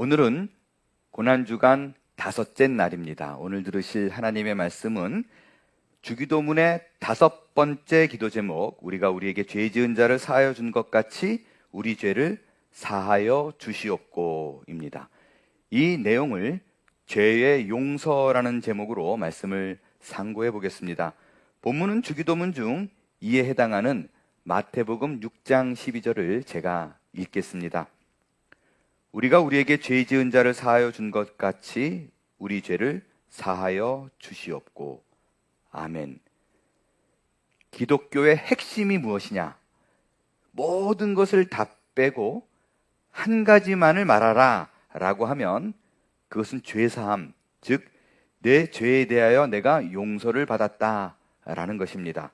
오늘은 고난주간 5째 날입니다. 오늘 들으실 하나님의 말씀은 주기도문의 5번째 기도 제목, 우리가 우리에게 죄 지은 자를 사하여 준 것 같이 우리 죄를 사하여 주시옵고입니다. 이 내용을 죄의 용서라는 제목으로 말씀을 상고해 보겠습니다. 본문은 주기도문 중 이에 해당하는 마태복음 6장 12절을 제가 읽겠습니다. 우리가 우리에게 죄 지은 자를 사하여 준 것 같이 우리 죄를 사하여 주시옵고. 아멘. 기독교의 핵심이 무엇이냐? 모든 것을 다 빼고 한 가지만을 말하라 라고 하면 그것은 죄사함, 즉 내 죄에 대하여 내가 용서를 받았다 라는 것입니다.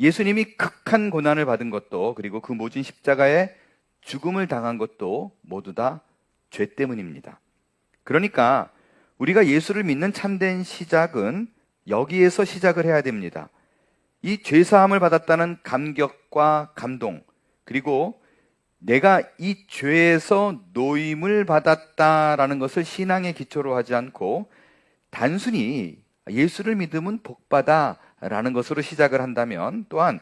예수님이 극한 고난을 받은 것도, 그리고 그 모진 십자가에 죽음을 당한 것도 모두 다 죄 때문입니다. 그러니까 우리가 예수를 믿는 참된 시작은 여기에서 시작을 해야 됩니다. 이 죄사함을 받았다는 감격과 감동, 그리고 내가 이 죄에서 노임을 받았다라는 것을 신앙의 기초로 하지 않고 단순히 예수를 믿으면 복받아라는 것으로 시작을 한다면, 또한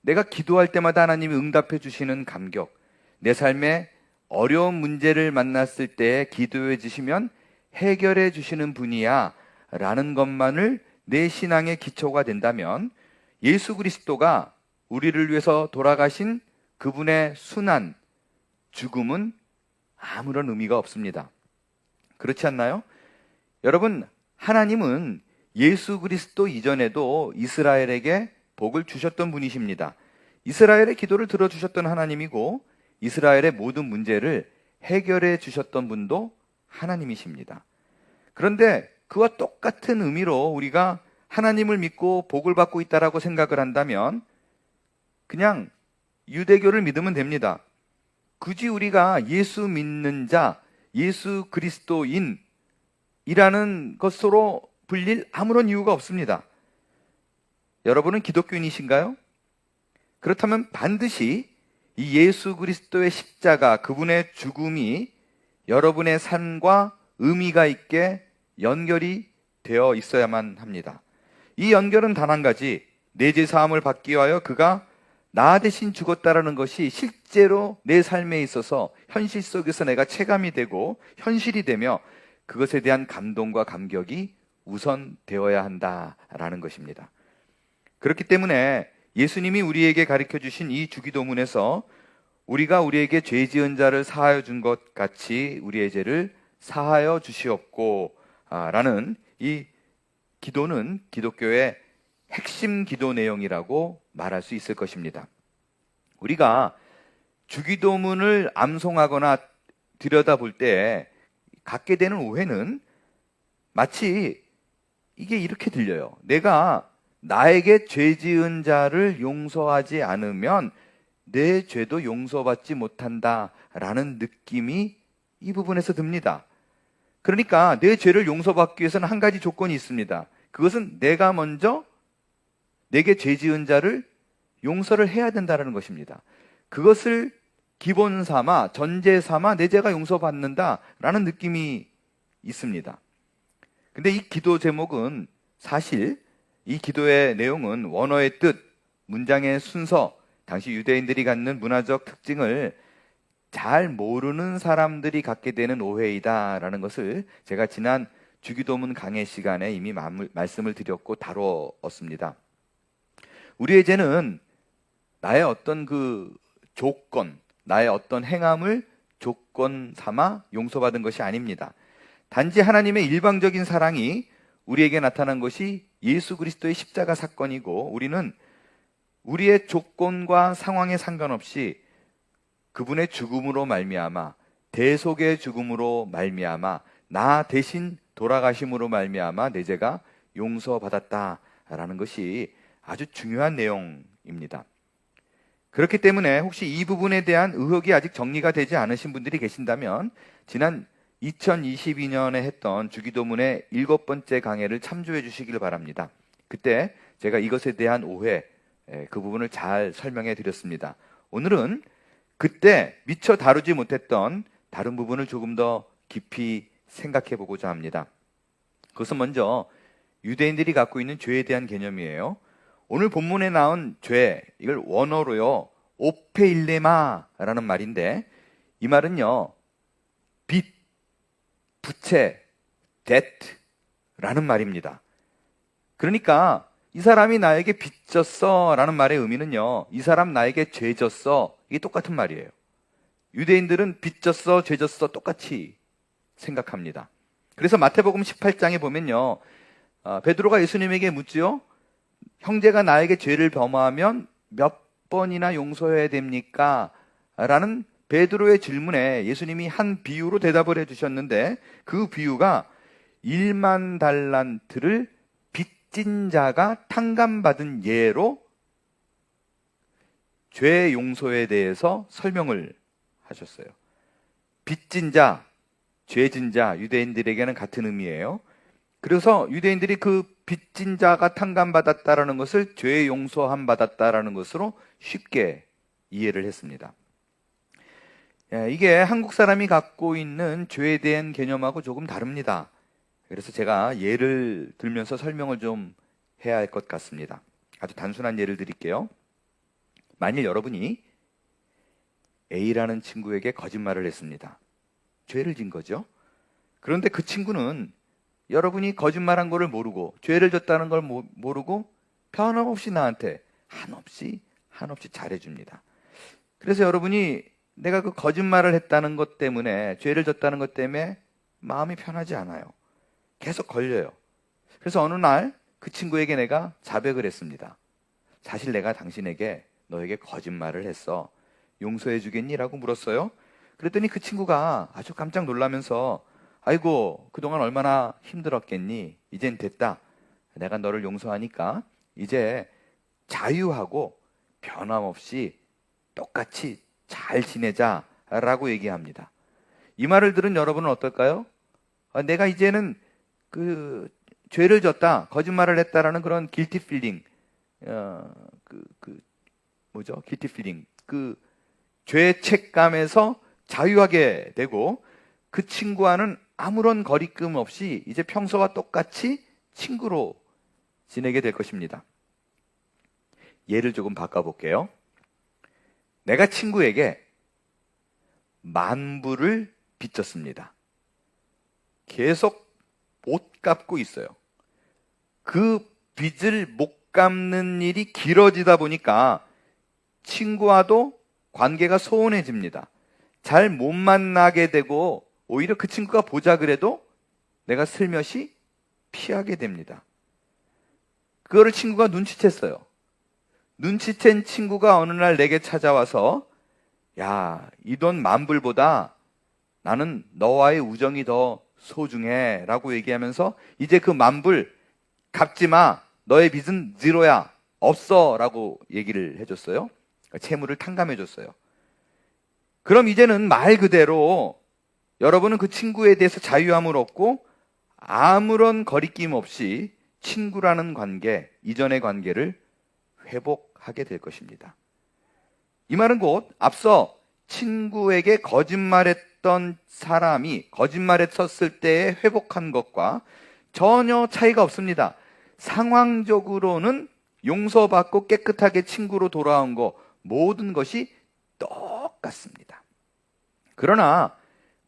내가 기도할 때마다 하나님이 응답해 주시는 감격, 내 삶에 어려운 문제를 만났을 때 기도해 주시면 해결해 주시는 분이야 라는 것만을 내 신앙의 기초가 된다면, 예수 그리스도가 우리를 위해서 돌아가신 그분의 순환, 죽음은 아무런 의미가 없습니다. 그렇지 않나요? 여러분, 하나님은 예수 그리스도 이전에도 이스라엘에게 복을 주셨던 분이십니다. 이스라엘의 기도를 들어주셨던 하나님이고 이스라엘의 모든 문제를 해결해 주셨던 분도 하나님이십니다. 그런데 그와 똑같은 의미로 우리가 하나님을 믿고 복을 받고 있다라고 생각을 한다면 그냥 유대교를 믿으면 됩니다. 굳이 우리가 예수 믿는 자, 예수 그리스도인이라는 것으로 불릴 아무런 이유가 없습니다. 여러분은 기독교인이신가요? 그렇다면 반드시 이 예수 그리스도의 십자가, 그분의 죽음이 여러분의 삶과 의미가 있게 연결이 되어 있어야만 합니다. 이 연결은 단 한 가지, 내 죄 사함을 받기 위하여 그가 나 대신 죽었다라는 것이 실제로 내 삶에 있어서 현실 속에서 내가 체감이 되고 현실이 되며 그것에 대한 감동과 감격이 우선되어야 한다라는 것입니다. 그렇기 때문에 예수님이 우리에게 가르쳐 주신 이 주기도문에서 우리가 우리에게 죄 지은 자를 사하여 준 것 같이 우리의 죄를 사하여 주시옵고 라는 이 기도는 기독교의 핵심 기도 내용이라고 말할 수 있을 것입니다. 우리가 주기도문을 암송하거나 들여다볼 때 갖게 되는 오해는 마치 이게 이렇게 들려요. 내가 나에게 죄 지은 자를 용서하지 않으면 내 죄도 용서받지 못한다라는 느낌이 이 부분에서 듭니다. 그러니까 내 죄를 용서받기 위해서는 한 가지 조건이 있습니다. 그것은 내가 먼저 내게 죄 지은 자를 용서를 해야 된다는 것입니다. 그것을 기본 삼아, 전제 삼아 내 죄가 용서받는다라는 느낌이 있습니다. 근데 이 기도 제목은 사실 이 기도의 내용은 원어의 뜻, 문장의 순서, 당시 유대인들이 갖는 문화적 특징을 잘 모르는 사람들이 갖게 되는 오해이다라는 것을 제가 지난 주기도문 강해 시간에 이미 말씀을 드렸고 다루었습니다. 우리의 죄는 나의 어떤 그 조건, 나의 어떤 행함을 조건 삼아 용서받은 것이 아닙니다. 단지 하나님의 일방적인 사랑이 우리에게 나타난 것이 예수 그리스도의 십자가 사건이고, 우리는 우리의 조건과 상황에 상관없이 그분의 죽음으로 말미암아, 대속의 죽음으로 말미암아, 나 대신 돌아가심으로 말미암아 내 죄가 용서받았다라는 것이 아주 중요한 내용입니다. 그렇기 때문에 혹시 이 부분에 대한 의혹이 아직 정리가 되지 않으신 분들이 계신다면 지난 2022년에 했던 주기도문의 7번째 강해를 참조해 주시길 바랍니다. 그때 제가 이것에 대한 오해, 그 부분을 잘 설명해 드렸습니다. 오늘은 그때 미처 다루지 못했던 다른 부분을 조금 더 깊이 생각해 보고자 합니다. 그것은 먼저 유대인들이 갖고 있는 죄에 대한 개념이에요. 오늘 본문에 나온 죄, 이걸 원어로요, 오페일레마라는 말인데, 이 말은요, 빚, 부채, debt라는 말입니다. 그러니까 이 사람이 나에게 빚졌어 라는 말의 의미는요, 이 사람 나에게 죄졌어, 이게 똑같은 말이에요. 유대인들은 빚졌어, 죄졌어 똑같이 생각합니다. 그래서 마태복음 18장에 보면요, 베드로가 예수님에게 묻지요. 형제가 나에게 죄를 범하면 몇 번이나 용서해야 됩니까? 라는 베드로의 질문에 예수님이 한 비유로 대답을 해주셨는데, 그 비유가 1만 달란트를 빚진 자가 탕감받은 예로 죄 용서에 대해서 설명을 하셨어요. 빚진 자, 죄진 자, 유대인들에게는 같은 의미예요. 그래서 유대인들이 그 빚진 자가 탕감받았다라는 것을 죄 용서함 받았다라는 것으로 쉽게 이해를 했습니다. 이게 한국 사람이 갖고 있는 죄에 대한 개념하고 조금 다릅니다. 그래서 제가 예를 들면서 설명을 좀 해야 할 것 같습니다. 아주 단순한 예를 드릴게요. 만일 여러분이 A라는 친구에게 거짓말을 했습니다. 죄를 진 거죠. 그런데 그 친구는 여러분이 거짓말한 거를 모르고 죄를 졌다는 걸 모르고 변함없이 나한테 한없이 잘해줍니다. 그래서 여러분이 내가 그 거짓말을 했다는 것 때문에, 죄를 졌다는 것 때문에 마음이 편하지 않아요. 계속 걸려요. 그래서 어느 날 그 친구에게 내가 자백을 했습니다. 사실 내가 당신에게, 너에게 거짓말을 했어. 용서해 주겠니? 라고 물었어요. 그랬더니 그 친구가 아주 깜짝 놀라면서, 아이고, 그동안 얼마나 힘들었겠니? 이젠 됐다. 내가 너를 용서하니까 이제 자유하고 변함없이 똑같이 잘 지내자 라고 얘기합니다. 이 말을 들은 여러분은 어떨까요? 내가 이제는 그 죄를 졌다, 거짓말을 했다라는 그런 guilty feeling, guilty feeling, 그 죄책감에서 자유하게 되고, 그 친구와는 아무런 거리낌 없이 이제 평소와 똑같이 친구로 지내게 될 것입니다. 예를 조금 바꿔볼게요. 내가 친구에게 10,000불을 빚졌습니다. 계속 못 갚고 있어요. 그 빚을 못 갚는 일이 길어지다 보니까 친구와도 관계가 소원해집니다. 잘 못 만나게 되고, 오히려 그 친구가 보자 그래도 내가 슬며시 피하게 됩니다. 그거를 친구가 눈치챘어요. 눈치챈 친구가 어느 날 내게 찾아와서, 야, 이 돈 10,000불보다 나는 너와의 우정이 더 소중해 라고 얘기하면서, 이제 그 10,000불 갚지 마, 너의 빚은 제로야, 없어 라고 얘기를 해줬어요. 채무를 탕감해줬어요. 그럼 이제는 말 그대로 여러분은 그 친구에 대해서 자유함을 얻고 아무런 거리낌 없이 친구라는 관계, 이전의 관계를 회복하게 될 것입니다. 이 말은 곧 앞서 친구에게 거짓말했던 사람이 거짓말했었을 때에 회복한 것과 전혀 차이가 없습니다. 상황적으로는 용서받고 깨끗하게 친구로 돌아온 것, 모든 것이 똑같습니다. 그러나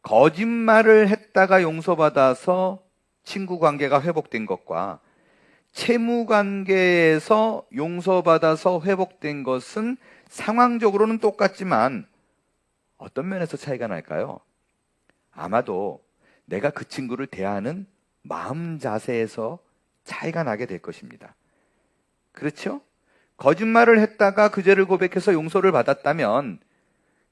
거짓말을 했다가 용서받아서 친구 관계가 회복된 것과 채무 관계에서 용서받아서 회복된 것은 상황적으로는 똑같지만 어떤 면에서 차이가 날까요? 아마도 내가 그 친구를 대하는 마음 자세에서 차이가 나게 될 것입니다. 그렇죠? 거짓말을 했다가 그 죄를 고백해서 용서를 받았다면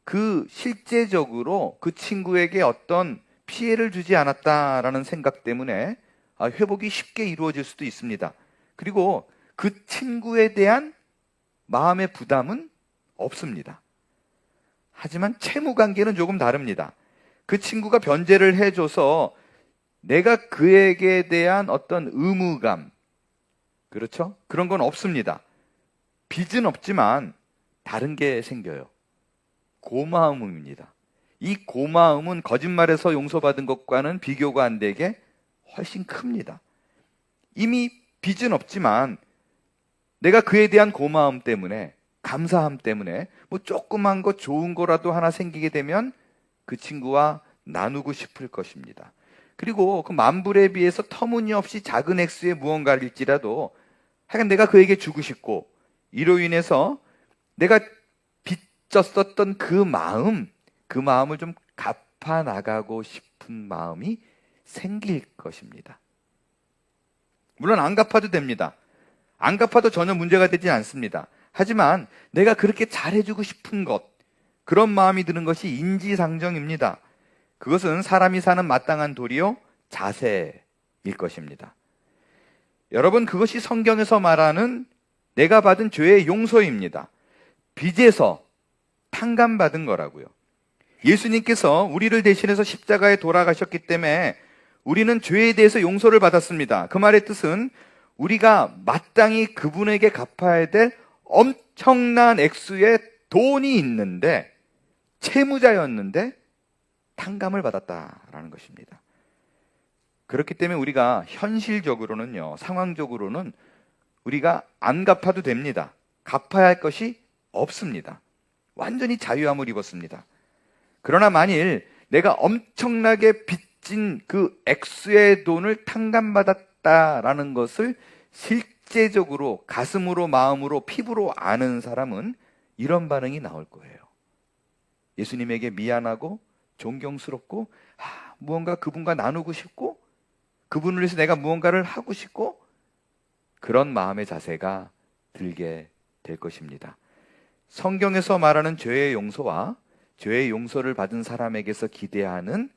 그 실제적으로 그 친구에게 어떤 피해를 주지 않았다라는 생각 때문에 회복이 쉽게 이루어질 수도 있습니다. 그리고 그 친구에 대한 마음의 부담은 없습니다. 하지만 채무 관계는 조금 다릅니다. 그 친구가 변제를 해줘서 내가 그에게 대한 어떤 의무감, 그렇죠? 그런 건 없습니다. 빚은 없지만 다른 게 생겨요. 고마움입니다. 이 고마움은 거짓말에서 용서받은 것과는 비교가 안 되게 훨씬 큽니다. 이미 빚은 없지만 내가 그에 대한 고마움 때문에, 감사함 때문에 뭐 조그만 거 좋은 거라도 하나 생기게 되면 그 친구와 나누고 싶을 것입니다. 그리고 그 만불에 비해서 터무니없이 작은 액수의 무언가일지라도 하여간 내가 그에게 주고 싶고, 이로 인해서 내가 빚졌었던 그 마음을 좀 갚아 나가고 싶은 마음이 생길 것입니다. 물론 안 갚아도 됩니다. 안 갚아도 전혀 문제가 되지 않습니다. 하지만 내가 그렇게 잘해주고 싶은 것, 그런 마음이 드는 것이 인지상정입니다. 그것은 사람이 사는 마땅한 도리요 자세일 것입니다. 여러분, 그것이 성경에서 말하는 내가 받은 죄의 용서입니다. 빚에서 탕감받은 거라고요. 예수님께서 우리를 대신해서 십자가에 돌아가셨기 때문에 우리는 죄에 대해서 용서를 받았습니다. 그 말의 뜻은 우리가 마땅히 그분에게 갚아야 될 엄청난 액수의 돈이 있는데, 채무자였는데 탕감을 받았다라는 것입니다. 그렇기 때문에 우리가 현실적으로는요, 상황적으로는 우리가 안 갚아도 됩니다. 갚아야 할 것이 없습니다. 완전히 자유함을 입었습니다. 그러나 만일 내가 엄청나게 빚진 그 액수의 돈을 탕감받았다라는 것을 실제적으로 가슴으로, 마음으로, 피부로 아는 사람은 이런 반응이 나올 거예요. 예수님에게 미안하고 존경스럽고 무언가 그분과 나누고 싶고, 그분을 위해서 내가 무언가를 하고 싶고, 그런 마음의 자세가 들게 될 것입니다. 성경에서 말하는 죄의 용서와 죄의 용서를 받은 사람에게서 기대하는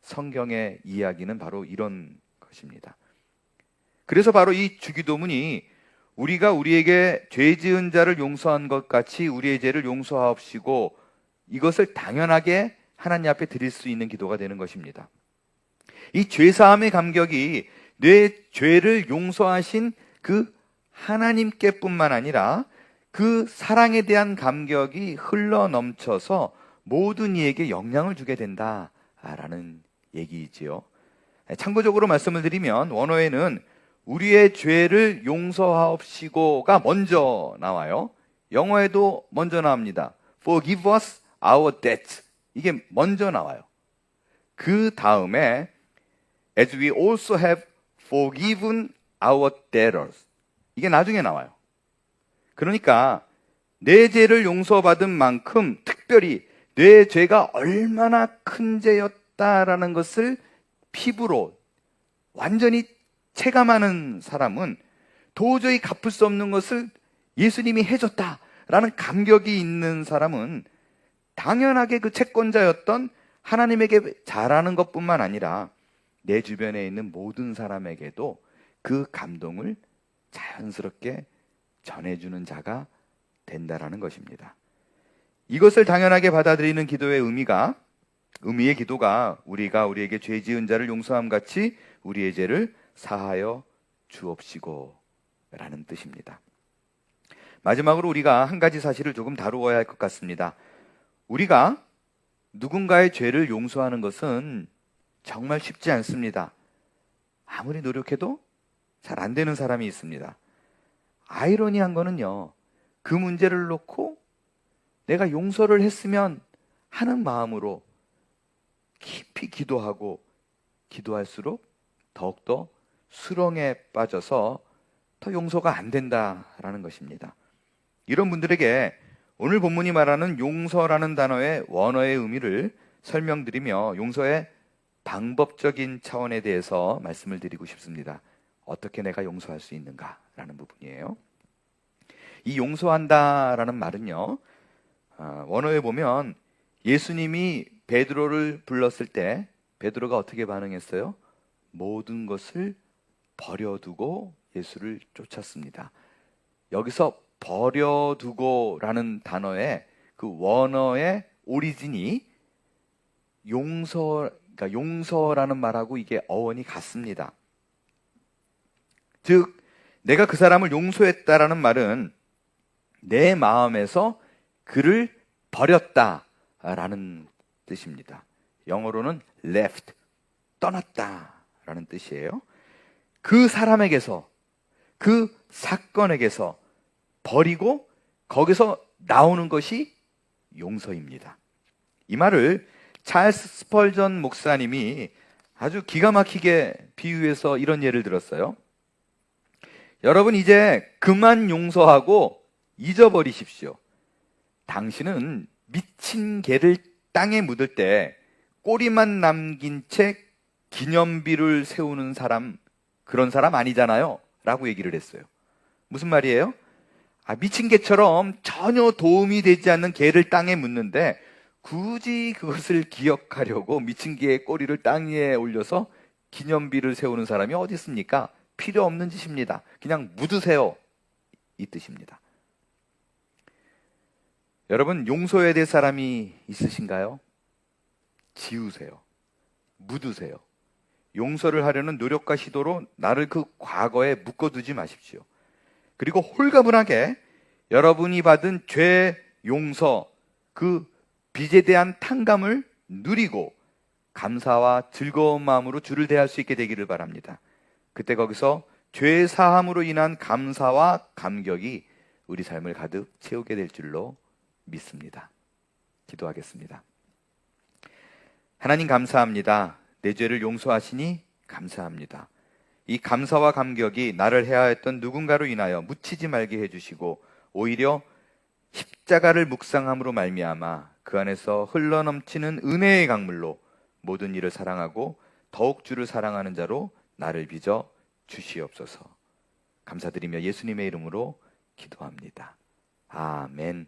성경의 이야기는 바로 이런 것입니다. 그래서 바로 이 주기도문이 우리가 우리에게 죄 지은 자를 용서한 것 같이 우리의 죄를 용서하옵시고, 이것을 당연하게 하나님 앞에 드릴 수 있는 기도가 되는 것입니다. 이 죄사함의 감격이 내 죄를 용서하신 그 하나님께 뿐만 아니라 그 사랑에 대한 감격이 흘러 넘쳐서 모든 이에게 영향을 주게 된다라는 얘기이지요. 참고적으로 말씀을 드리면 원어에는 우리의 죄를 용서하옵시고가 먼저 나와요. 영어에도 먼저 나옵니다. Forgive us our debt. 이게 먼저 나와요. 그 다음에 As we also have forgiven our debtors. 이게 나중에 나와요. 그러니까 내 죄를 용서받은 만큼 특별히 내 죄가 얼마나 큰 죄였다라는 것을 피부로 완전히 체감하는 사람은 도저히 갚을 수 없는 것을 예수님이 해줬다라는 감격이 있는 사람은 당연하게 그 채권자였던 하나님에게 잘하는 것뿐만 아니라 내 주변에 있는 모든 사람에게도 그 감동을 자연스럽게 전해주는 자가 된다라는 것입니다. 이것을 당연하게 받아들이는 기도의 의미의 기도가 우리가 우리에게 죄 지은 자를 용서함 같이 우리의 죄를 사하여 주옵시고 라는 뜻입니다. 마지막으로 우리가 한 가지 사실을 조금 다루어야 할 것 같습니다. 우리가 누군가의 죄를 용서하는 것은 정말 쉽지 않습니다. 아무리 노력해도 잘 안 되는 사람이 있습니다. 아이러니한 거는요, 그 문제를 놓고 내가 용서를 했으면 하는 마음으로 깊이 기도하고 기도할수록 더욱더 수렁에 빠져서 더 용서가 안 된다라는 것입니다. 이런 분들에게 오늘 본문이 말하는 용서라는 단어의 원어의 의미를 설명드리며 용서의 방법적인 차원에 대해서 말씀을 드리고 싶습니다. 어떻게 내가 용서할 수 있는가라는 부분이에요. 이 용서한다라는 말은요, 원어에 보면 예수님이 베드로를 불렀을 때 베드로가 어떻게 반응했어요? 모든 것을 버려두고 예수를 쫓았습니다. 여기서 버려두고라는 단어의 그 원어의 오리진이 그러니까 용서라는 말하고 이게 어원이 같습니다. 즉, 내가 그 사람을 용서했다라는 말은 내 마음에서 그를 버렸다라는 뜻입니다. 영어로는 left, 떠났다 라는 뜻이에요. 그 사람에게서, 그 사건에게서 버리고 거기서 나오는 것이 용서입니다. 이 말을 찰스 스펄전 목사님이 아주 기가 막히게 비유해서 이런 예를 들었어요. 여러분 이제 그만 용서하고 잊어버리십시오. 당신은 미친 개를 땅에 묻을 때 꼬리만 남긴 채 기념비를 세우는 사람, 그런 사람 아니잖아요 라고 얘기를 했어요. 무슨 말이에요? 미친 개처럼 전혀 도움이 되지 않는 개를 땅에 묻는데 굳이 그것을 기억하려고 미친 개의 꼬리를 땅 위에 올려서 기념비를 세우는 사람이 어디 있습니까? 필요 없는 짓입니다. 그냥 묻으세요, 이 뜻입니다. 여러분 용서해야 될 사람이 있으신가요? 지우세요. 묻으세요. 용서를 하려는 노력과 시도로 나를 그 과거에 묶어두지 마십시오. 그리고 홀가분하게 여러분이 받은 죄 용서, 그 빚에 대한 탕감을 누리고 감사와 즐거운 마음으로 주를 대할 수 있게 되기를 바랍니다. 그때 거기서 죄 사함으로 인한 감사와 감격이 우리 삶을 가득 채우게 될 줄로 믿습니다. 기도하겠습니다. 하나님 감사합니다. 내 죄를 용서하시니 감사합니다. 이 감사와 감격이 나를 해하였던 누군가로 인하여 묻히지 말게 해주시고 오히려 십자가를 묵상함으로 말미암아 그 안에서 흘러넘치는 은혜의 강물로 모든 일을 사랑하고 더욱 주를 사랑하는 자로 나를 빚어 주시옵소서. 감사드리며 예수님의 이름으로 기도합니다. 아멘.